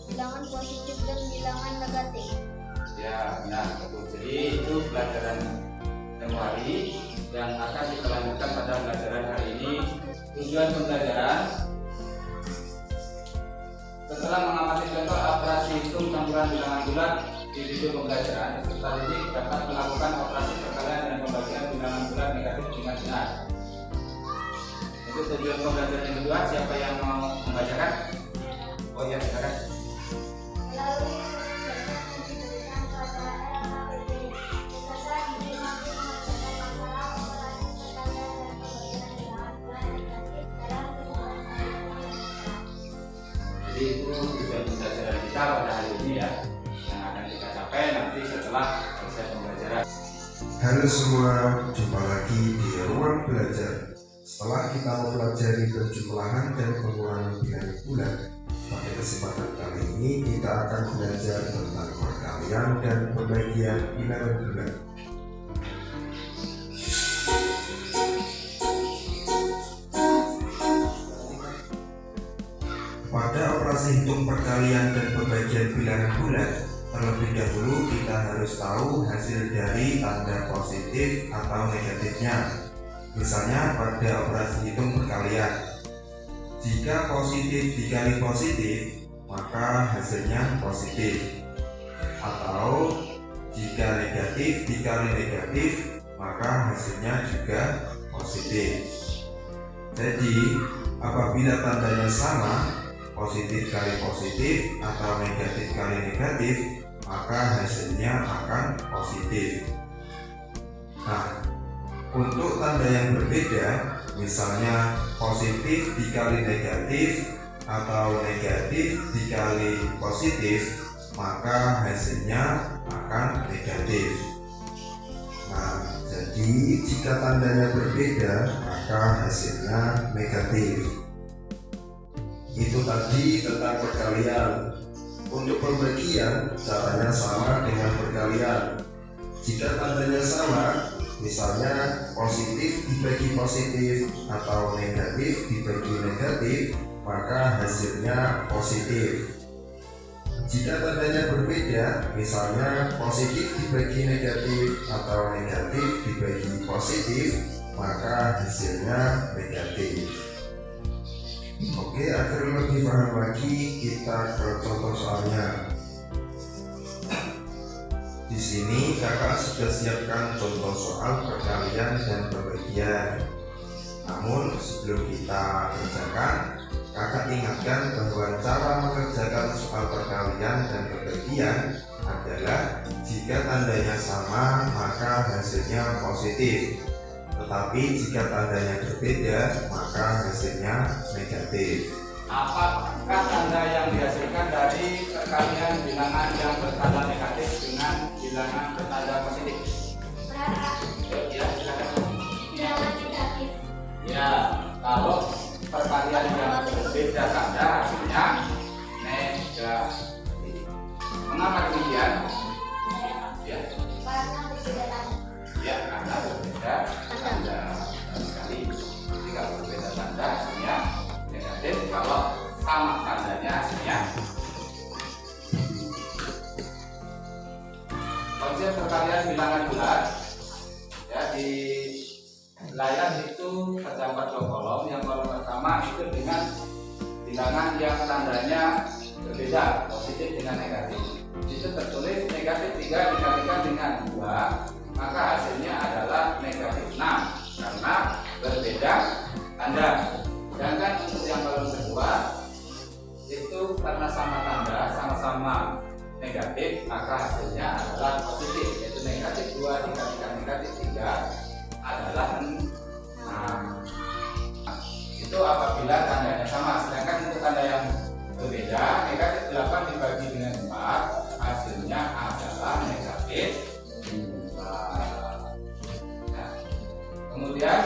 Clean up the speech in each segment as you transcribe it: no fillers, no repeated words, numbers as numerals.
bilangan positif dan bilangan negatif. Ya, benar, betul. Jadi itu pelajaran Januari yang akan kita lanjutkan pada pelajaran hari ini. Tujuan pembelajaran setelah mengamati contoh operasi hitung campuran bilangan bulat di video pembelajaran, peserta didik dapat melakukan operasi perkalian dan pembagian bilangan bulat negatif dengan benar. Untuk tujuan pembelajaran yang kedua, siapa yang mau membacakan? Oh ya, silakan. Melalui pembelajaran diberikan pada LHPP, peserta didik mampu mengerjakan masalah operasi perkalian dan pembagian bilangan bulat negatif dalam hitungan satu. Jadi itu tujuan pembelajaran kita pada hari ini ya, yang akan kita capai nanti setelah selesai pembelajaran. Halo semua, jumpa lagi di ruang belajar. Setelah kita mempelajari penjumlahan dan pengurangan bilangan bulat, pada kesempatan kali ini kita akan belajar tentang perkalian dan pembagian bilangan bulat. Pada operasi hitung perkalian dan pembagian bilangan bulat, terlebih dahulu kita harus tahu hasil dari tanda positif atau negatifnya. Misalnya pada operasi hitung perkalian, jika positif dikali positif, maka hasilnya positif. Atau jika negatif dikali negatif, maka hasilnya juga positif. Jadi, apabila tandanya sama, positif kali positif atau negatif kali negatif, maka hasilnya akan positif. Nah, untuk tanda yang berbeda, misalnya positif dikali negatif atau negatif dikali positif, maka hasilnya akan negatif. Nah, jadi jika tandanya berbeda, maka hasilnya negatif. Itu tadi tentang perkalian. Untuk pembagian, caranya sama dengan perkalian. Jika tandanya sama, misalnya positif dibagi positif atau negatif dibagi negatif, maka hasilnya positif. Jika tandanya berbeda, misalnya positif dibagi negatif atau negatif dibagi positif, maka hasilnya negatif. Oke, agar lebih paham lagi, kita ke contoh soalnya. Di sini kakak sudah siapkan contoh soal perkalian dan pembagian. Namun sebelum kita kerjakan, kakak ingatkan bahwa cara mengerjakan soal perkalian dan pembagian adalah jika tandanya sama maka hasilnya positif. Tetapi jika tandanya berbeda maka hasilnya negatif. Apakah tanda yang dihasilkan dari perkalian bilangan yang bertanda negatif dengan bilangan bertanda positif? Berapa? Ya, silakan. Bilangan negatif. Ya, kalau perkalian yang berbeda tanda hasilnya negatif. Mengapa demikian? Ya, Karena berbeda tanda. ya karena berbeda tanda sekali. Jadi kalau berbeda tanda hasilnya negatif, kalau sama tandanya hasilnya. Konsep perkalian bilangan bulat ya, di layar itu terdapat dua kolom. Yang kolom pertama itu dengan bilangan yang tandanya berbeda, positif dengan negatif. Itu tertulis negatif 3 dikalikan dengan 2, maka hasilnya adalah negatif 6 karena berbeda tanda. Sedangkan untuk yang kolom kedua itu karena sama tanda, sama-sama negatif, maka hasilnya adalah positif, yaitu negatif 2 dikalikan negatif 3 adalah 6. Itu apabila tandanya sama. Sedangkan untuk tanda yang berbeda, negatif 8 dibagi dengan 4, hasilnya adalah negatif 4. Nah, kemudian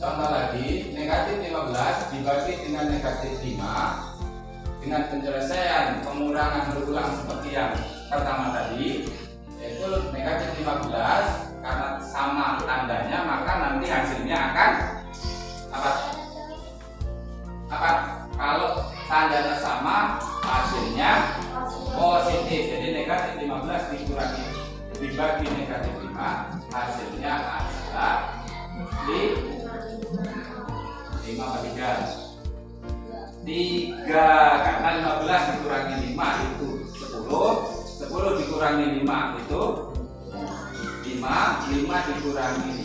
contoh lagi, negatif 15 dibagi dengan negatif 5 dengan penyelesaian pengurangan berulang seperti yang pertama tadi, yaitu negatif 15 karena sama tandanya, maka nanti hasilnya akan apa? Kalau tandanya sama, hasil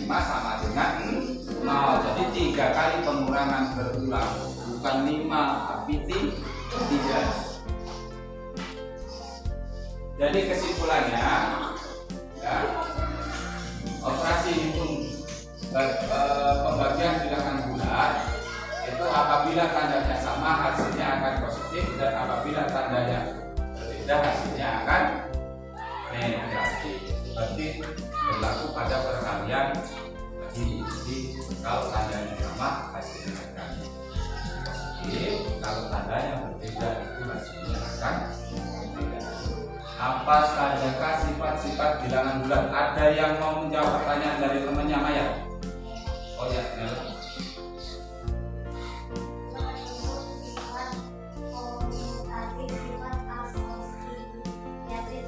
5 sama dengan 0. Jadi 3 kali pengurangan berulang, bukan 5 tapi 3. Jadi kesimpulannya, ya, operasi hitung pembagian bilangan bulat itu apabila tandanya sama hasilnya akan positif, dan apabila tandanya berbeda hasilnya akan negatif. Berarti berlaku pada perkalian lagi. Jadi kalau tandanya sama hasilnya akan positif, kalau tandanya berbeda itu hasilnya akan negatif. Apa sajakah sifat-sifat bilangan bulat? Ada yang mau menjawab pertanyaan dari temannya Maya? Oh ya, Nela. Sifat komutatif, sifat asosiatif,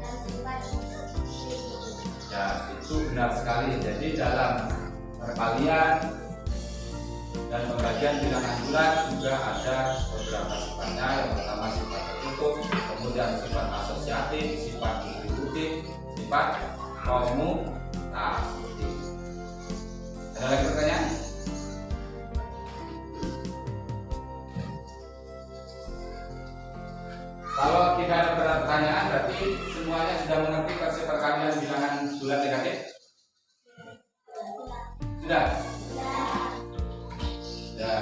dan sifat substitutif. Ya, itu benar sekali. Jadi dalam perkalian dan pembagian bilangan bulat juga ada beberapa sifatnya. Yang pertama sifat tertutup, kemudian sifat asosiatif, sifat distributif, sifat komutatif. Ada lagi pertanyaan? Kalau tidak ada pertanyaan, berarti semuanya sudah mengerti konsep perkalian bilangan bulat negatif? Sudah? Sudah.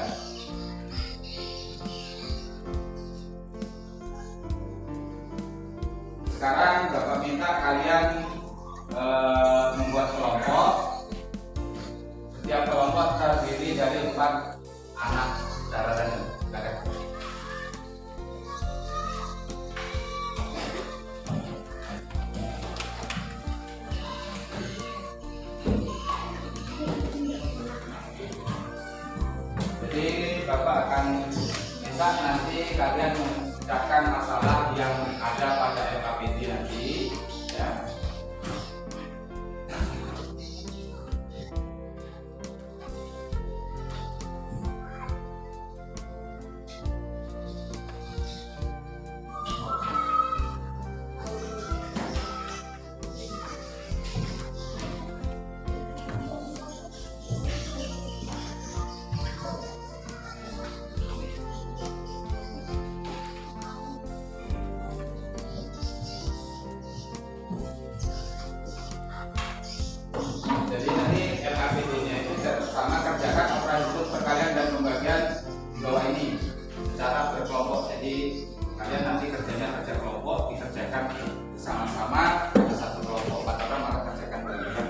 Sekarang Bapak minta kalian membuat kelompok. Setiap kelompok terdiri dari 4 anak secara random. Silakan. Jadi Bapak akan minta nanti kalian memecahkan masalah yang ada pada LKPD nanti, ya. Jadi nanti LKPD-nya itu pertama kerjakan operasi hitung perkalian dan pembagian di bawah ini secara berkelompok. Jadi kalian nanti kerjanya kerja kelompok, dikerjakan bersama-sama ke satu kelompok. 4 orang maka kerjakan berlebihan,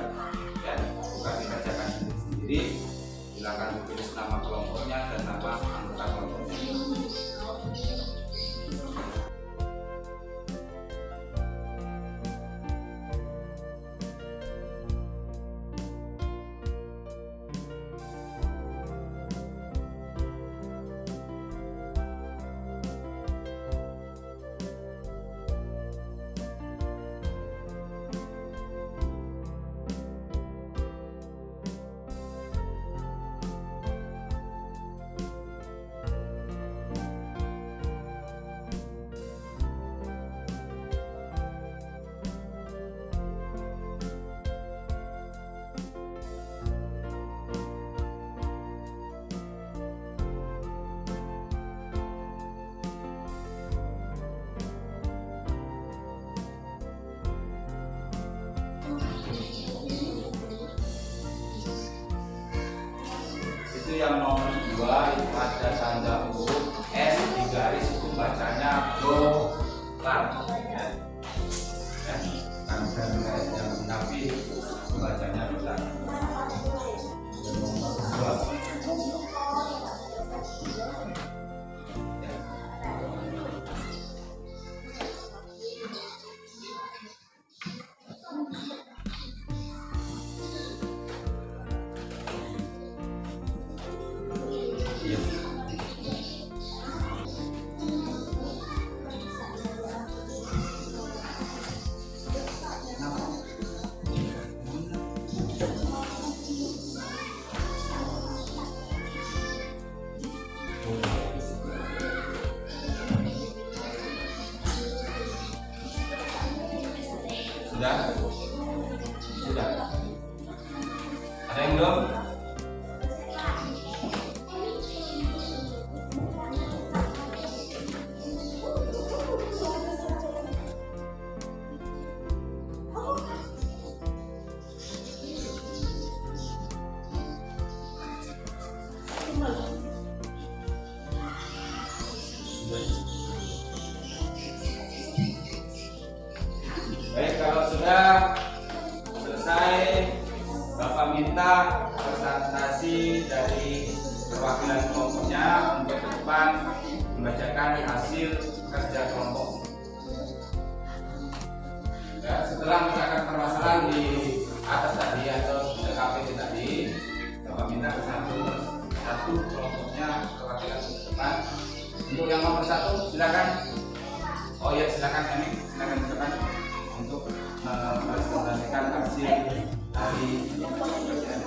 ya, bukan dikerjakan sendiri-sendiri. Silakan ditulis nama kelompoknya dan nama anggota kelompoknya. Itu yang nomor 2 itu ada tanda huruf S di garis, itu bacanya dolar, ya. Tanda garis yang tapi bacanya dolar. Sudah? Sudah. sudah selesai, Bapak minta presentasi dari perwakilan kelompoknya untuk ke depan membacakan hasil kerja kelompok. Ya, setelah memecahkan permasalahan di atas tadi atau TKP tadi, Bapak minta satu kelompoknya perwakilan ke depan. Untuk yang nomor 1 silakan. Oh ya, silakan Emi, silakan ke depan untuk mempresentasikan hasil dari pekerjaan.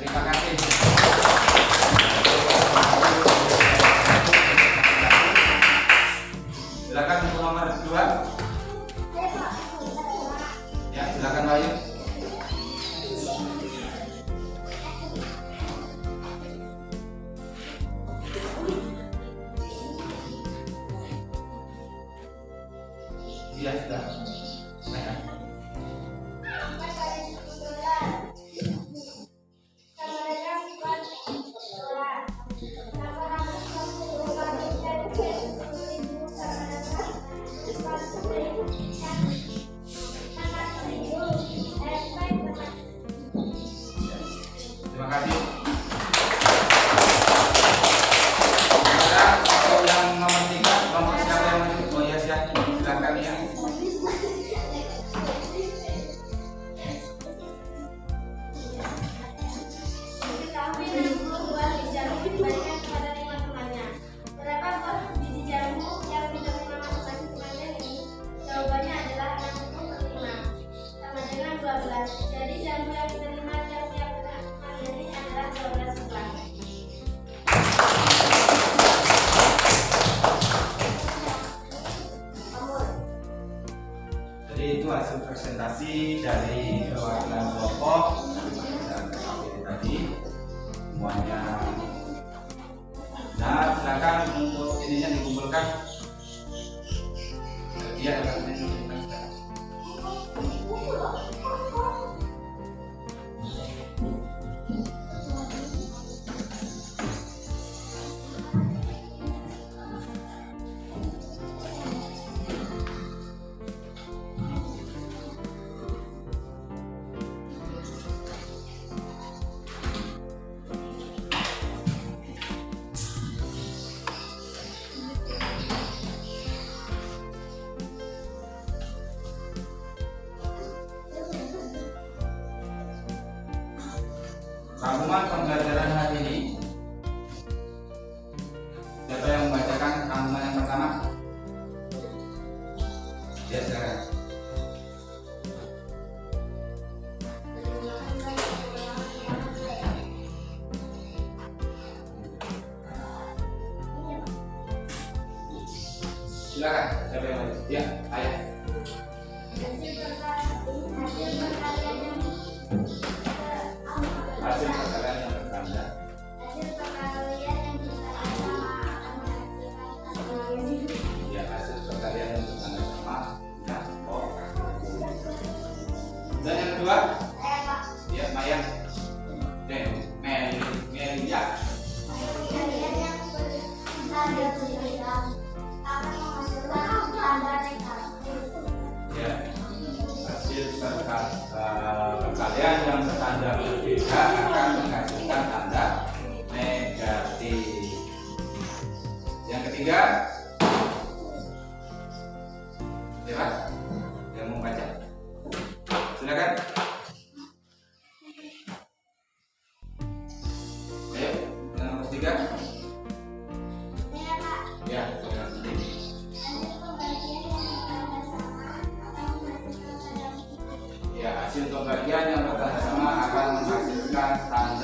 Terima kasih. Silakan untuk nomor 2. Ya, silakan Bayu. Iya, sudah. Nah. Terima kasih. Sekarang untuk yang nomor 3, kelompok siapa yang mau? Oh ya, silakan ya. Kami 62 dijamin diberikan kepada 5 temannya. Berapa buah biji jamu yang diterima masing-masing temannya ini? Jawabannya adalah 65 sama dengan 12. Jadi jamu yang diterima tiap-tiap temannya ini adalah 12 buah. Jadi itu hasil presentasi dari perwakilan kelompok dan TKP tadi semuanya. Nah, silakan untuk ininya dikumpulkan. Iya, akan dikumpulkan. Rangkuman pembelajaran hari ini. Siapa yang membacakan rangkuman yang pertama? Ya, silakan. Silakan. Siapa yang baca? Ya, ayah. Hasil perkalian yang bertanda. Ya, hasil perkalian yang bertanda sama. Ya, oh. Dan yang kedua? Ya, Maya. Melia. Ya, hasil perkalian yang bertanda berbeda akan menghasilkan tanda negatif. Yang ketiga, siapa yang mau baca? Silakan. Ayo, yang nomor 3.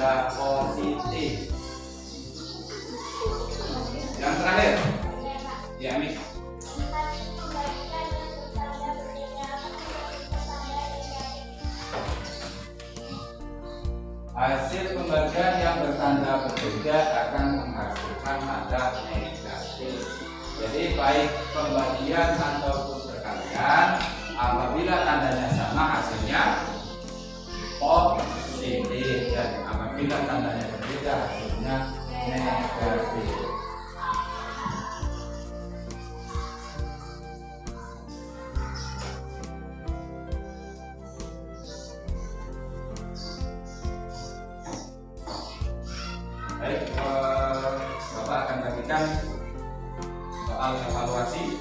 tanda positif. Yang terakhir, ya Mik. Hasil pembagian yang bertanda berbeda akan menghasilkan tanda negatif. Jadi baik pembagian ataupun perkalian, apabila tandanya sama hasilnya positif, dan apabila tandanya berbeda hasilnya negatif. Baik, Bapak akan bagikan soal evaluasi.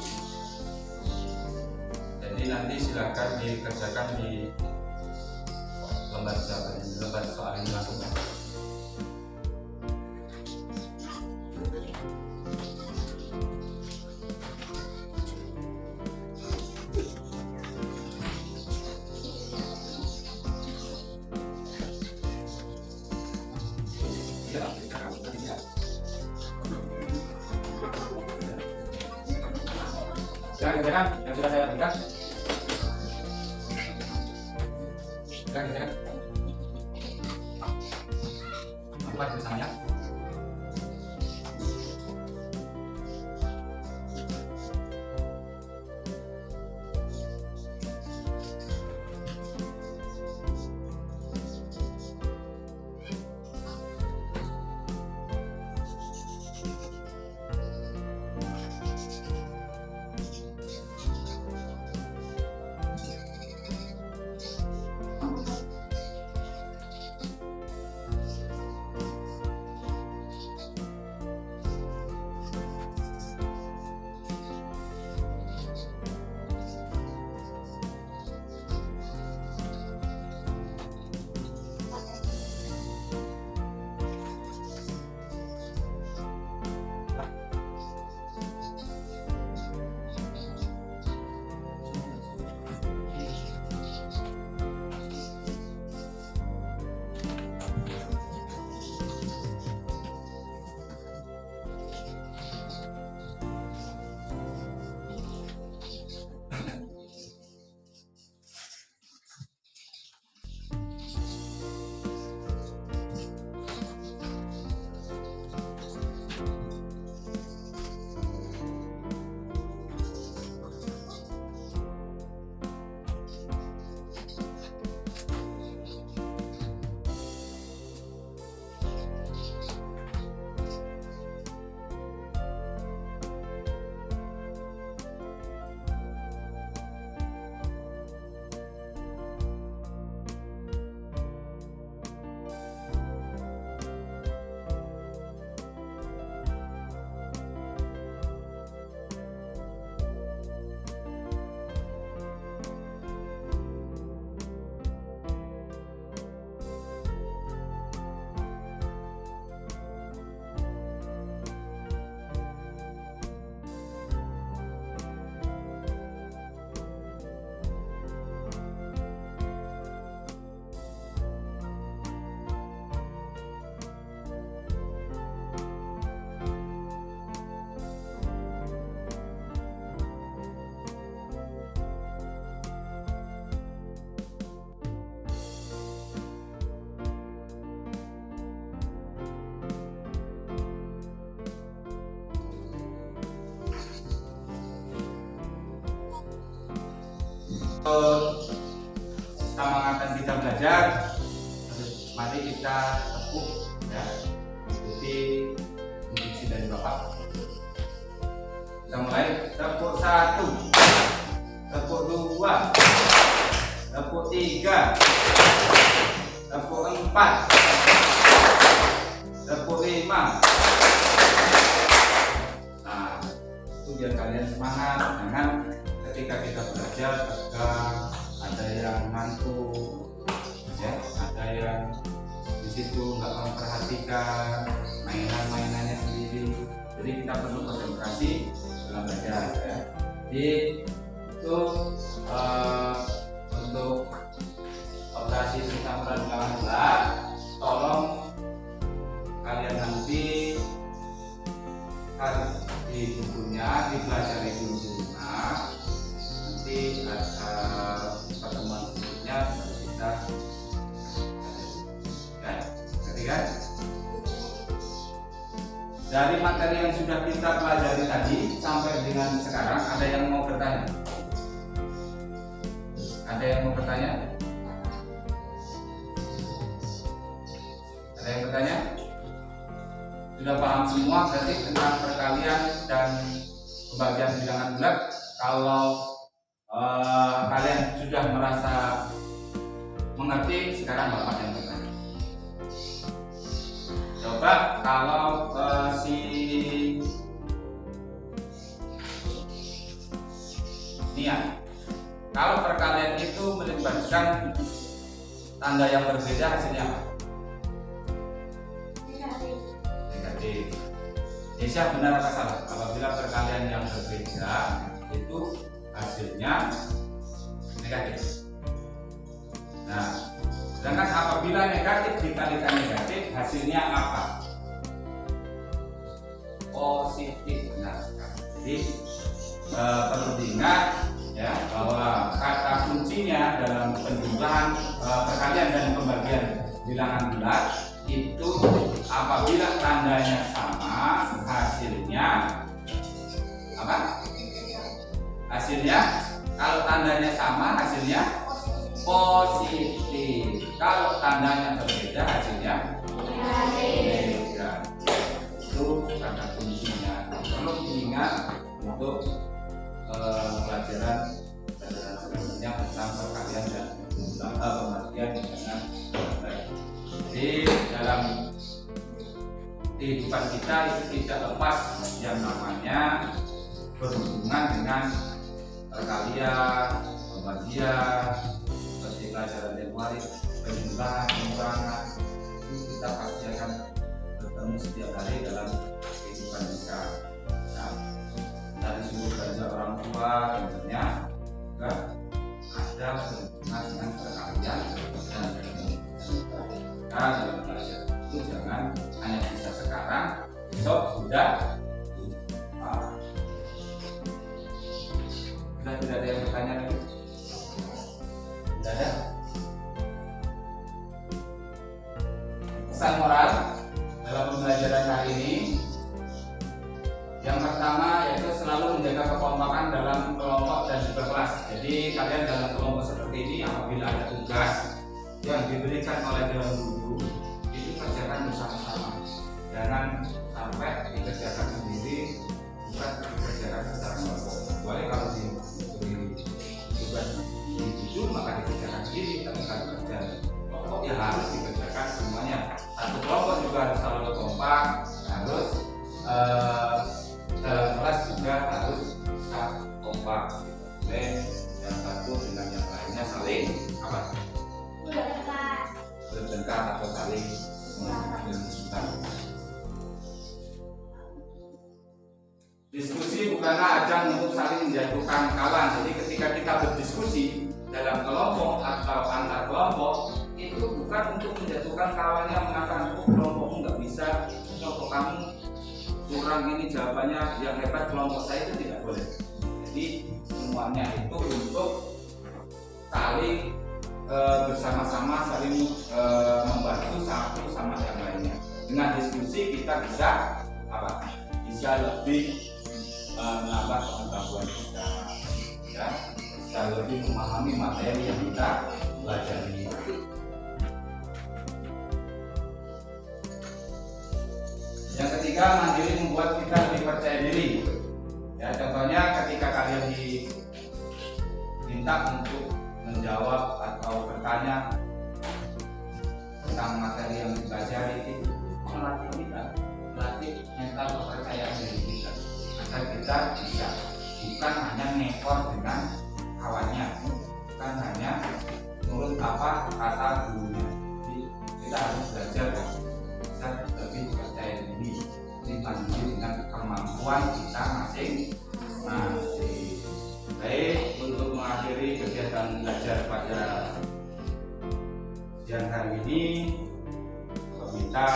Jadi nanti silakan dikerjakan di lembar soal ini langsung. Silakan yang sudah saya berikan. Silakan. Apa tulisannya? Semangat kita belajar, mari kita tepuk ya, ikuti instruksi dari Bapak. Kita mulai. Tepuk 1, tepuk 2, tepuk 3, tepuk 4, tepuk 5. Nah, itu biar kalian semangat. Jangan ketika kita belajar ada yang ngantuk ya, ada yang di situ nggak memperhatikan mainannya sendiri. Jadi kita perlu konsentrasi dalam belajar ya. Jadi itu untuk operasi pencampur bilangan bulat, tolong kan? Dari materi yang sudah kita pelajari tadi sampai dengan sekarang, ada yang mau bertanya? Ada yang mau bertanya? Ada yang bertanya? Sudah paham semua berarti tentang perkalian dan pembagian bilangan bulat? Kalau kalian sudah merasa mengerti, sekarang Bapak yang bertanya. Coba kalau si Nia, kalau perkalian itu melibatkan tanda yang berbeda, hasilnya apa? Negatif. Desya, benar atau salah? Apabila perkalian yang berbeda itu hasilnya negatif. Nah, sedangkan apabila negatif dikalikan negatif, hasilnya apa? Positif. Nah, jadi perlu diingat ya bahwa kata kuncinya dalam penjumlahan perkalian dan pembagian bilangan bulat itu apabila tandanya sama, hasilnya apa? Hasilnya kalau tandanya sama, hasilnya positif. Kalau tandanya berbeda, hasilnya negatif. Itu kata kuncinya. Perlu diingat untuk pelajaran selanjutnya tentang perkalian dan pembagian dengan bulat. Jadi dalam kehidupan kita itu tidak lepas yang namanya berhubungan dengan perkalian, pembagian, seperti pelajaran teori, penjumlahan, pengurangan, itu kita pasti akan bertemu setiap hari dalam kehidupan kita. Nah, dari sudut belajar orang tua tentunya juga ada berhubungan dengan perkalian dan dalam belajar itu jangan hanya bisa sekarang, besok sudah lupa. Tidak ada yang bertanya lagi? Tidak ada? Pesan moral dalam pembelajaran hari ini, yang pertama yaitu selalu menjaga kekompakan dalam kelompok dan juga kelas. Jadi kalian dalam kelompok seperti ini, apabila ada tugas yang diberikan oleh dewan guru, itu kerjakan bersama-sama. Jangan sampai dikerjakan sendiri, bukan dikerjakan secara kelompok. Kecuali kalau diberi tugas individu maka dikerjakan sendiri, tapi kalau kerja kelompok ya harus dikerjakan semuanya. Satu kelompok juga harus selalu kompak, harus dalam kelas juga harus bisa kompak. Yang satu dengan yang lainnya saling apa? Bertengkar atau saling mendiskusikan. Diskusi bukanlah ajang untuk saling menjatuhkan kawan. Jadi ketika kita berdiskusi dalam kelompok atau antar kelompok, itu bukan untuk menjatuhkan kawannya, mengatakan kelompokmu nggak bisa, kelompok kamu kurang ini jawabannya, yang hebat kelompok saya, itu tidak boleh. Jadi semuanya itu untuk saling bersama-sama, saling membantu satu sama yang lainnya. Dengan diskusi kita bisa apa? Bisa lebih menambah pengetahuan kita, ya, bisa lebih memahami materi yang kita pelajari. Yang ketiga, mandiri membuat kita lebih percaya diri. Ya, contohnya ketika kalian diminta untuk menjawab atau bertanya tentang materi yang dipelajari, itu melatih kita, melatih mental kepercayaan diri kita, agar kita bisa bukan hanya ngekor dengan kawannya, bukan hanya nurut apa kata gurunya. Jadi kita harus belajar bisa lebih percaya diri, mandiri dengan kemampuan kita masing-masing. Baik, untuk mengakhiri kegiatan belajar pada siang hari ini, kita